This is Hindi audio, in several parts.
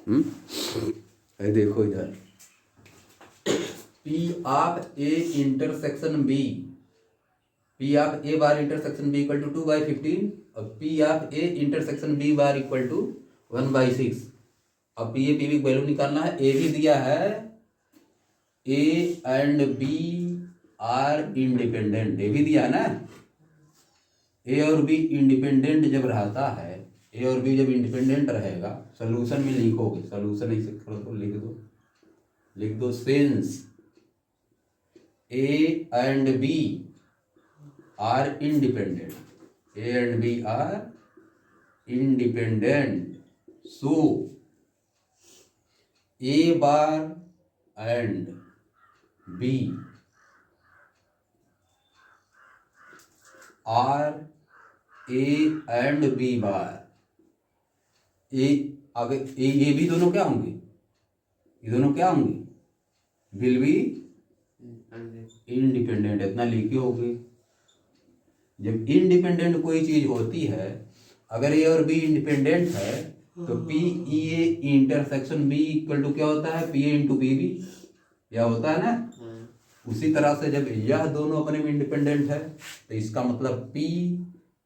ये देखो इधर P of A intersection B, P of A bar intersection B equal to 2/15 और P of A intersection B bar equal to 1/6। अब पी ए पी बी की वैल्यू निकालना है। ए भी दिया है, A and B are independent, A भी दिया है ना। ए और बी इंडिपेंडेंट जब रहता है, ए और बी जब इंडिपेंडेंट रहेगा, सोल्यूशन में लिखोगे, सोल्यूशन ऐसे करो तो लिख दो since A and B are independent, A and B are independent, so A bar and B are A and B bar, A आगे ए बी दोनों क्या होंगे, ये दोनों क्या होंगे, विल बी इंडिपेंडेंट। इतना लिखे होगे। जब इंडिपेंडेंट कोई चीज होती है, अगर ए और बी इंडिपेंडेंट है तो P E A intersection B equal to क्या होता है, P A into P B, या होता है ना। उसी तरह से जब यह दोनों अपने में इंडिपेंडेंट है तो इसका मतलब P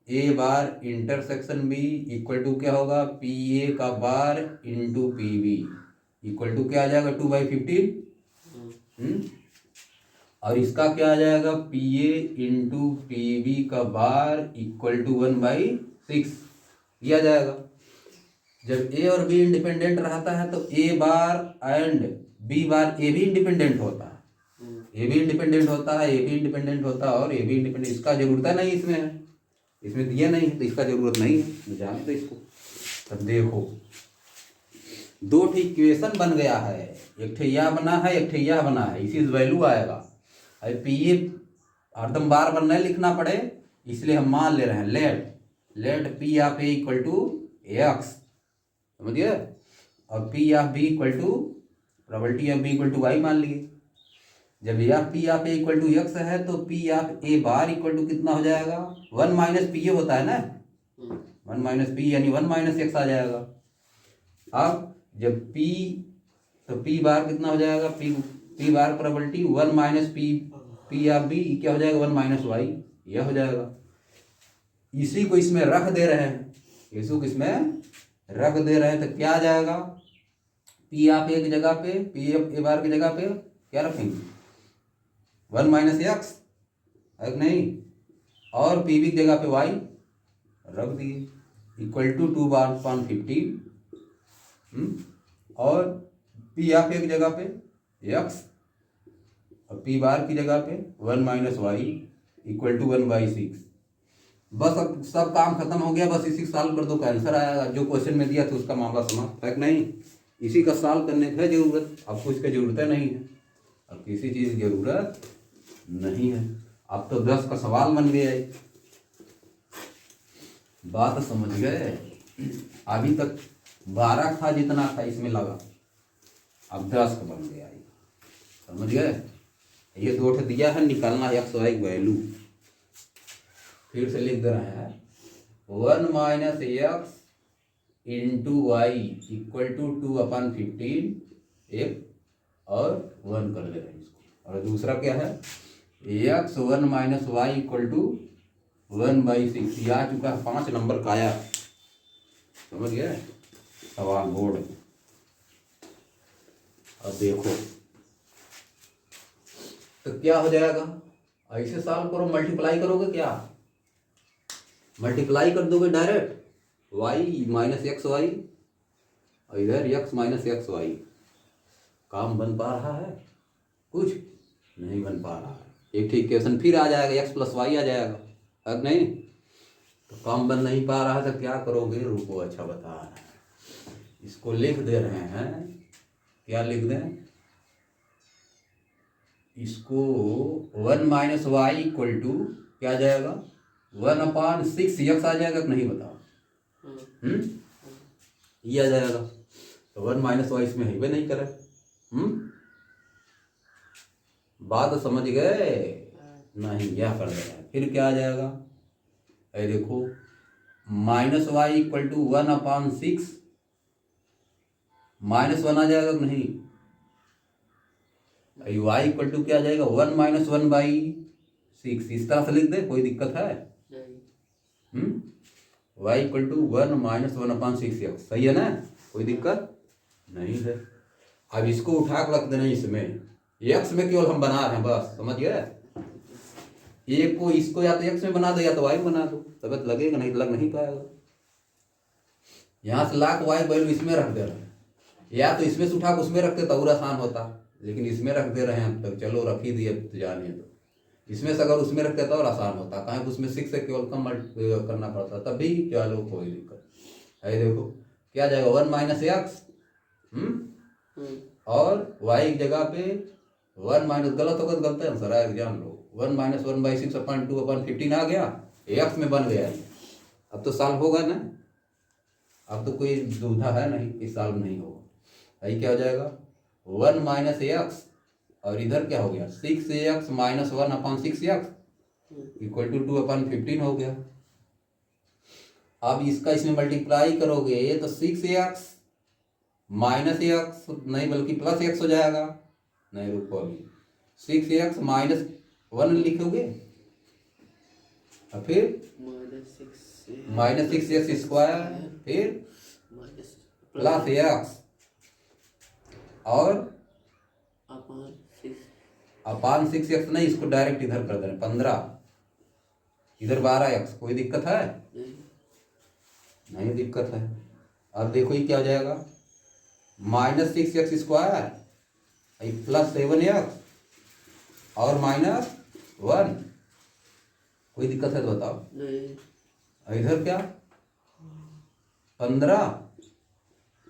A bar intersection B equal to क्या होगा, पी ए का bar into P B equal to क्या आ जाएगा, 2/15। और इसका क्या आ जाएगा, P A into P B का बार इक्वल टू 1/6 दिया जाएगा। जब ए और बी इंडिपेंडेंट रहता है तो ए बार एंड बी बार, ए भी इंडिपेंडेंट होता है, ए भी इंडिपेंडेंट होता है, ए भी इंडिपेंडेंट होता है और ए भी इंडिपेंडेंट, इसका जरूरत नहीं, इसमें है, इसमें दिया नहीं है तो इसका जरूरत नहीं है, जाने दो इसको। तब देखो दो ठीक इक्वेशन बन गया है, एक ठैया बना है, एक ठैया बना है, इसी वैल्यू आएगा। अब पी ए हरदम बार बार नहीं लिखना पड़े, इसलिए हम मान ले रहे हैं let P of A equal to X, समझिए, और P of B equal to probability of B equal to Y मान लिए। जब यह P of A equal to X है तो P of A bar equal to कितना हो जाएगा, 1 माइनस पी ए होता है ना, 1 माइनस पी यानी 1 माइनस एक्स आ जाएगा। अब जब पी, तो पी बार कितना हो जाएगा, P bar probability 1 minus P of B क्या हो जाएगा, 1 माइनस वाई, यह हो जाएगा। इसी को इसमें रख दे रहे हैं, इसी को इसमें रख दे रहे हैं तो क्या आ जाएगा, पी ऑफ ए की जगह पे, पी ऑफ ए बार की जगह पे क्या रखेंगे, 1 माइनस एक्स है नहीं, और पी बी की जगह पे वाई रख दिए इक्वल टू 2/15, और पी ऑफ ए की जगह पे एक्स और पी बार की जगह पे 1 माइनस वाई इक्वल टू 1/6। बस अब सब काम खत्म हो गया, बस इसी सॉल्व कर दो, आंसर आएगा। जो क्वेश्चन में दिया था उसका मामला समाप्त है नहीं, इसी का सॉल्व करने की है जरूरत, आपको इसकी जरूरत नहीं है, अब किसी चीज़ की जरूरत नहीं है। अब तो 10 का सवाल बन गया है, बात समझ गए। अभी तक 12 था जितना था इसमें लगा, अब 10 का बन गया, समझ गए। ये दो दिया है, निकालना है एक्स वाई वैल्यू, फिर से लिख दे रहे हैं 1 minus X into Y equal to 2/15 एक और 1 कर ले रहे हैं इसको। और दूसरा क्या है, X 1 minus Y equal to 1/6, ये आ चुका है 5 नंबर का आया, समझ गए सवाल बोर्ड। अब देखो तो क्या हो जाएगा, ऐसे सॉल्व करो, मल्टीप्लाई करोगे, क्या मल्टीप्लाई कर दोगे direct, y minus X Y और इधर x माइनस एक्स वाई, काम बन पा रहा है, कुछ नहीं बन पा रहा है। एक ठीक क्वेश्चन फिर आ जाएगा, x प्लस वाई आ जाएगा, अब नहीं तो काम बन नहीं पा रहा है तो क्या करोगे, रुको अच्छा बता रहा है, इसको लिख दे रहे हैं, क्या लिख दें इसको, 1 माइनस वाई इक्वल टू क्या आ जाएगा, 1/6 एक्स आ जाएगा कि नहीं बताओ, ये आ जाएगा। तो 1 माइनस वाई इसमें है नहीं करे, बात समझ गए नहीं, यह कर देना है। फिर क्या आ जाएगा, ये देखो माइनस वाई इक्वल टू 1/6 -1 आ जाएगा कि नहीं? y इक्वल टू क्या आ जाएगा? 1 - 1/6। इस तरह से लिख दे, कोई दिक्कत है? y इक्वल टू 1 - 1/6x, सही है ना? कोई दिक्कत नहीं है। अब इसको उठा के रख देना इसमें, x में केवल हम बना रहे हैं बस, समझ गए? एक को इसको या तो x में बना दो या तो y में बना दो, तब लगेगा, नहीं लग नहीं पाएगा। यहाँ से लाख y वैल्यू इसमें रख दे रहे हैं, या तो इसमें से उठा के उसमें रखते तो और आसान होता, लेकिन इसमें रख दे रहे हैं तो चलो रख ही दिए तो जाने दो। इसमें से अगर उसमें रखते तो और आसान होता, कहीं उसमें 6 से केवल कम करना पड़ता, तब भी चलो कोई दिक्कत है। देखो क्या जाएगा, 1 - x और y की जगह पे 1 - गलत होगा तो गलत आंसर आएगा, जान लो। 1 - 1/6/2/15 आ गया, x में बन गया। अब तो सॉल्व होगा ना, अब तो कोई दुविधा है नहीं कि सॉल्व नहीं होगा। यही क्या हो जाएगा, 1 - x और इधर क्या हो गया, 6x - 1/6x इक्वल टू 2/15 हो गया। अब इसका इसमें मल्टीप्लाई करोगे तो 6x माइनस एक्स नहीं बल्कि प्लस एक्स हो जाएगा। नहीं रुको, अभी 6x - 1 लिखोगे और फिर -6x फिर प्लस एक्स और अपान 6x नहीं, इसको डायरेक्ट इधर कर देना 15, इधर 12x। कोई दिक्कत है? नहीं दिक्कत है। अब देखो ये क्या हो जाएगा, -6x² प्लस 7x और -1। कोई दिक्कत है तो बताओ? नहीं। इधर क्या 15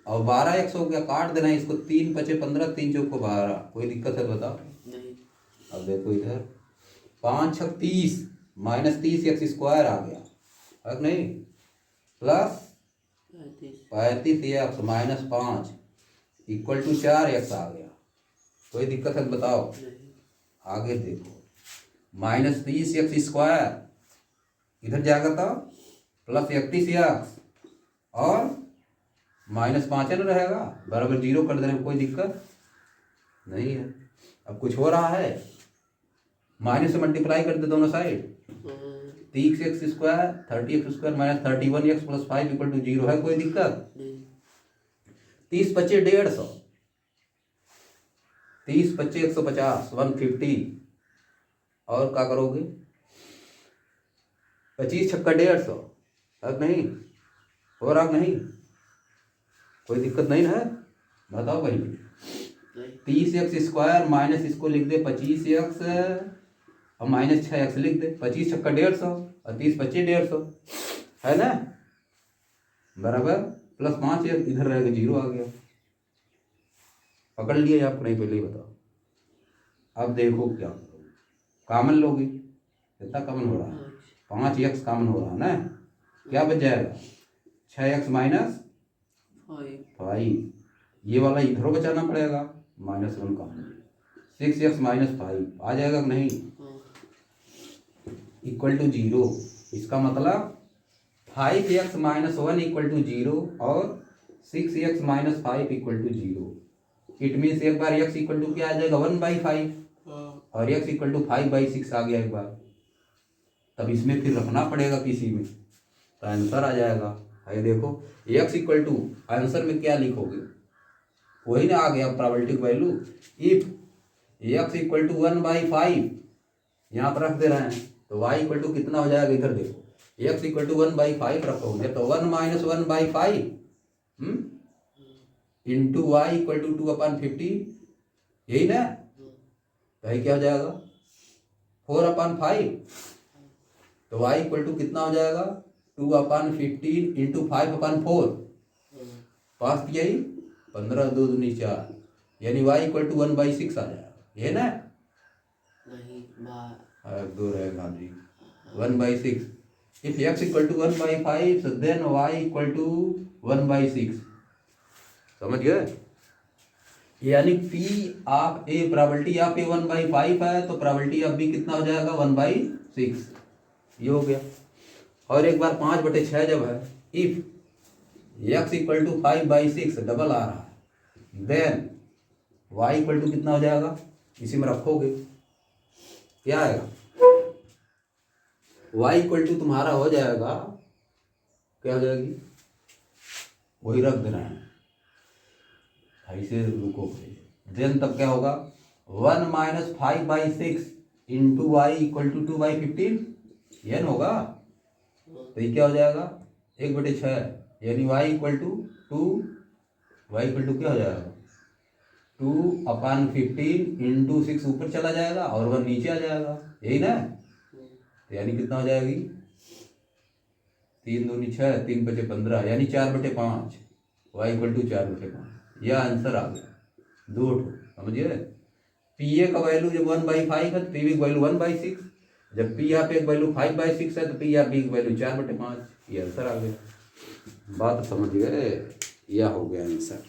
और 12x हो गया, काट देना इसको, 3 × 5 = 15, 3 × 4 = 12। कोई दिक्कत है तो बताओ? नहीं। अब देखो इधर 5 × 6 = 30 -30x² आ गया, है नहीं, plus 35x -5 equal to 4x आ गया। कोई दिक्कत है तो बताओ? आगे देखो, -30x² इधर जाएगा तो प्लस 31x और -5 न रहेगा, बराबर 0 कर देने में कोई दिक्कत नहीं है। अब कुछ हो रहा है, माइनस से मल्टीप्लाई कर दे दोनों साइड, 30x² 30x² -31x + 5 = 0 है। कोई दिक्कत? 30 × 25 = 150, 30 × 25 = 150, 150 और क्या करोगे, 25 × 6 = 150, अब नहीं हो रहा नहीं, कोई दिक्कत नहीं है, बताओ भाई। 30x² माइनस इसको लिख दे 25x और -6x लिख दे, 25 × 6 = 150 और 30 × 25 = 150 है ना, बराबर प्लस 5 इधर रहेगा, 0 आ गया। पकड़ लिए आप नहीं, पहले ही बताओ। अब देखो क्या करोगे, कॉमन लोगे, कितना कॉमन हो रहा है, 5x कॉमन हो रहा है ना, क्या बच जाएगा, 6x - 5, ये वाला इधरों बचाना पड़ेगा, -1 कॉमन, 6x - 5 आ जाएगा कि नहीं, इक्वल टू 0। इसका मतलब 5x - 1 = 0 और 6x - 5 = 0। इट मीन्स एक बार x इक्वल टू क्या आ जाएगा, 1/5 और x इक्वल टू 5/6 आ गया एक बार, तब इसमें फिर रखना पड़ेगा किसी में, तो आंसर आ जाएगा। है देखो, x इक्वल टू आंसर में क्या लिखोगे, वही ना आ गया probability value. If x equal to 1/5 यहाँ पर रख दे रहे हैं, तो y इक्वल टू कितना हो जाएगा, इधर देखो, x इक्वल टू 1/5 रखोगे तो 1 - 1/5 इंटू y इक्वल टू 2/50, यही ना, तो ये क्या हो जाएगा 4/5, तो y इक्वल टू कितना हो जाएगा 2/15 इंटू 5/4, पास किया ही 15 2 दूनी 4, यानी y इक्वल टू 1/6 आ जाएगा, ये ना, नहीं 2 रहेगा जी, 1/6। If x equal to 1/5 so then y equal to 1/6, समझ गए? यानी P of A probability of A 1/5 है, तो प्रोबेबिलिटी ऑफ B कितना हो जाएगा 1/6, ये हो गया। और एक बार 5/6 जब है, if x equal to 5/6 double आ रहा है, देन वाई इक्वल टू कितना हो जाएगा, इसी में रखोगे, क्या आएगा, वाई इक्वल टू तुम्हारा हो जाएगा, क्या हो जाएगी, वही रख देना है, ऐसे रुको भाई। देन तब क्या होगा, 1 minus 5/6 into Y equal to 2/15, ये न होगा, तो ये क्या हो जाएगा 1/6, यानी Y equal to 2, Y equal to क्या हो जाएगा 2/15 इंटू 6 ऊपर चला जाएगा और 1 नीचे आ जाएगा, यही ना, तो यानी कितना हो जाएगी 3 दूनी 6, 3 बचे 15, यानी 4/5, वाई इक्वल टू 4/5, यह आंसर आ गया, 2 समझिए। पी ए का वैल्यू जब 1/5 है तो पी बी की वैल्यू 1/6, जब पी यहाँ पे एक वैल्यू 5/6 है तो पी यहाँ बी की वैल्यू 4/5, ये आंसर आ गया। बात समझ गए, यह हो गया आंसर।